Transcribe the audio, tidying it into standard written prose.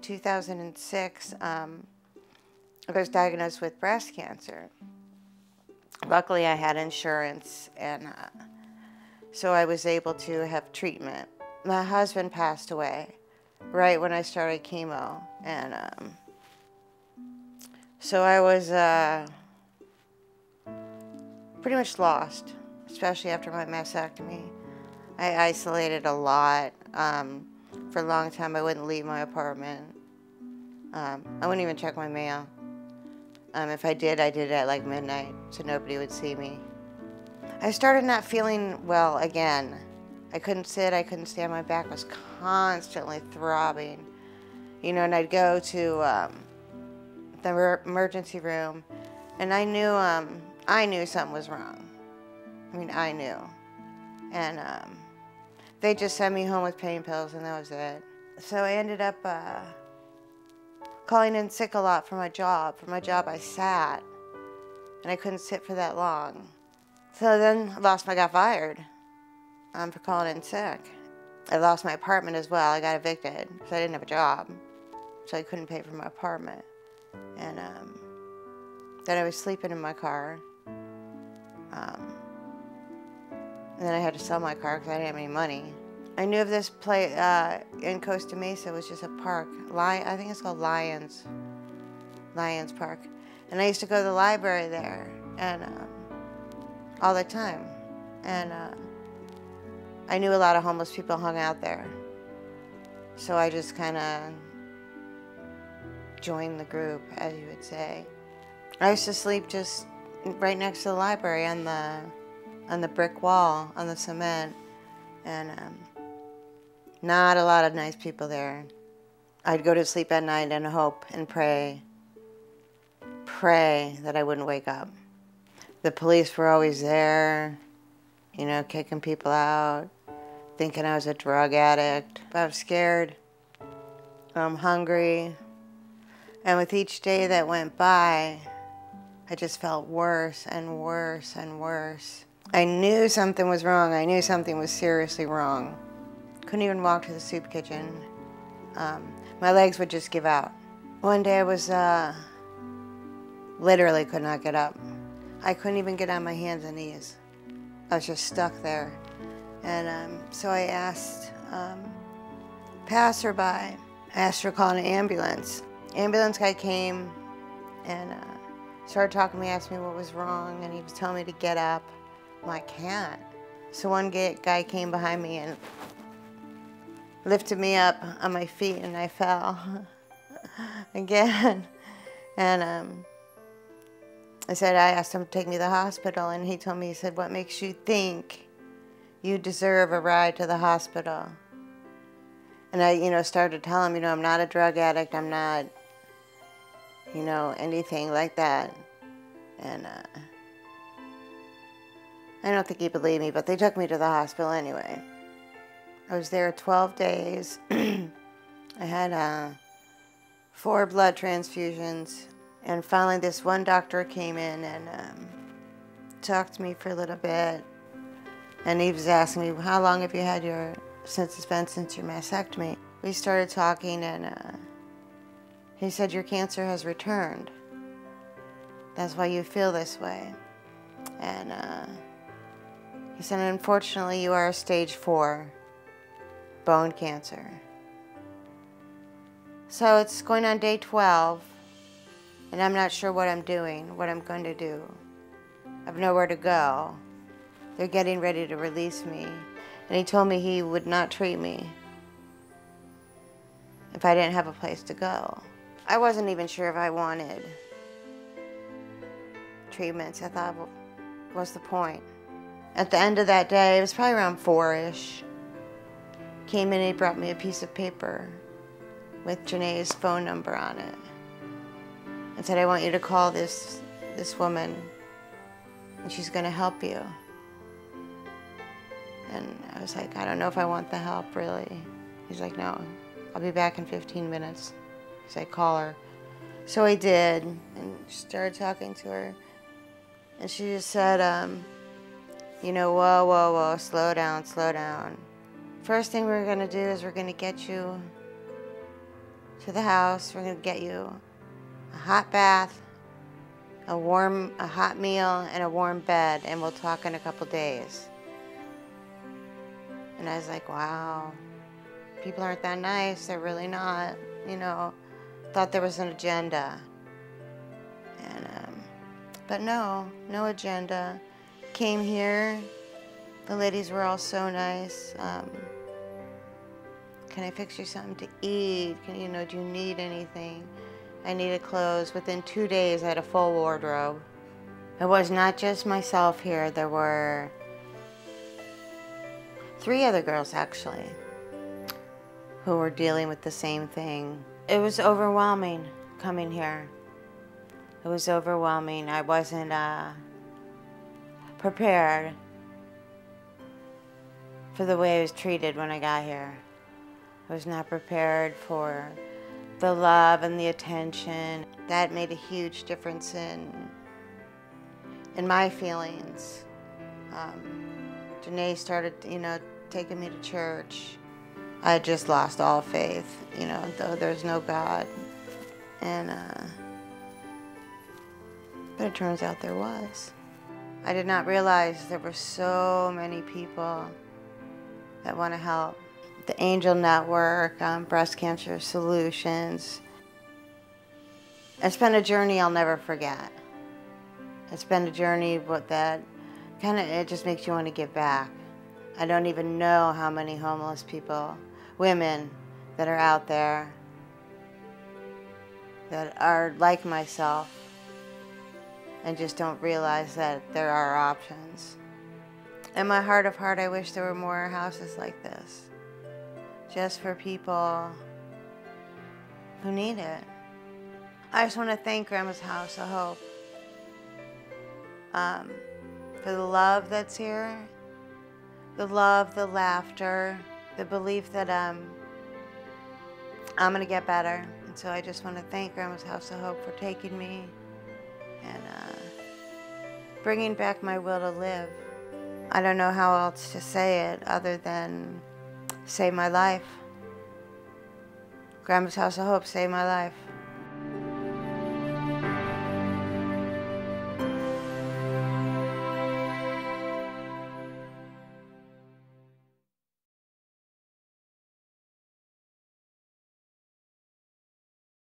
2006, I was diagnosed with breast cancer. Luckily, I had insurance, and so I was able to have treatment. My husband passed away right when I started chemo, and so I was pretty much lost, especially after my mastectomy. I isolated a lot. For a long time, I wouldn't leave my apartment. I wouldn't even check my mail. If I did it at like midnight, so nobody would see me. I started not feeling well again. I couldn't sit, I couldn't stand, my back was constantly throbbing. You know, and I'd go to the emergency room, and I knew something was wrong. I mean, I knew. And they just sent me home with pain pills, and that was it. So I ended up calling in sick a lot for my job. For my job, I sat, and I couldn't sit for that long. So then I got fired for calling in sick. I lost my apartment as well. I got evicted because I didn't have a job, so I couldn't pay for my apartment. And then I was sleeping in my car. And then I had to sell my car because I didn't have any money. I knew of this place in Costa Mesa. It was just a park. I think it's called Lions Park. And I used to go to the library there, and all the time. And I knew a lot of homeless people hung out there. So I just kind of joined the group, as you would say. I used to sleep just right next to the library on the brick wall, on the cement. And not a lot of nice people there. I'd go to sleep at night and hope and pray that I wouldn't wake up. The police were always there, you know, kicking people out, thinking I was a drug addict. I was scared. I'm hungry. And with each day that went by, I just felt worse and worse and worse. I knew something was wrong. I knew something was seriously wrong. Couldn't even walk to the soup kitchen. My legs would just give out. One day I was literally could not get up. I couldn't even get on my hands and knees. I was just stuck there. And so I asked passerby, I asked her to call an ambulance. Ambulance guy came and started talking to me, asked me what was wrong, and he was telling me to get up. I'm like, I can't. So one guy came behind me and lifted me up on my feet, and I fell again. And I asked him to take me to the hospital, and he told me, he said, what makes you think you deserve a ride to the hospital? And I, you know, started to tell him, you know, I'm not a drug addict, I'm not, you know, anything like that. And I don't think he believed me, but they took me to the hospital anyway. I was there 12 days. I had 4 blood transfusions. And finally this one doctor came in and talked to me for a little bit. And he was asking me, how long have you had since your mastectomy? We started talking, and he said, your cancer has returned. That's why you feel this way. And he said, unfortunately, you are stage 4 bone cancer. So it's going on day 12, and I'm not sure what I'm doing, what I'm going to do. I have nowhere to go. They're getting ready to release me. And he told me he would not treat me if I didn't have a place to go. I wasn't even sure if I wanted treatments. I thought, well, what's the point? At the end of that day, it was probably around 4-ish, came in and he brought me a piece of paper with Janae's phone number on it and said, I want you to call this woman and she's going to help you. And I was like, I don't know if I want the help, really. He's like, no, I'll be back in 15 minutes. He's like, call her. So I did, and started talking to her. And she just said, you know, whoa, whoa, whoa, slow down, slow down. First thing we're going to do is we're going to get you to the house. We're going to get you a hot bath, a hot meal, and a warm bed, and we'll talk in a couple days. And I was like, wow, people aren't that nice. They're really not, you know. Thought there was an agenda. And, but no agenda. Came here. The ladies were all so nice. Can I fix you something to eat? Do you need anything? I needed clothes. Within 2 days, I had a full wardrobe. It was not just myself here. There were 3 other girls, actually, who were dealing with the same thing. It was overwhelming coming here. It was overwhelming. I wasn't prepared for the way I was treated when I got here. I was not prepared for the love and the attention. That made a huge difference in my feelings. Janae started, taking me to church. I had just lost all faith, though there's no God. And, but it turns out there was. I did not realize there were so many people that want to help. The Angel Network, Breast Cancer Solutions. It's been a journey I'll never forget. It's been a journey that it just makes you want to give back. I don't even know how many homeless people, women that are out there that are like myself and just don't realize that there are options. In my heart of heart, I wish there were more houses like this, just for people who need it. I just want to thank Grandma's House of Hope for the love that's here, the love, the laughter, the belief that I'm going to get better. And so I just want to thank Grandma's House of Hope for taking me and bringing back my will to live. I don't know how else to say it other than save my life. Grandma's House of Hope saved my life.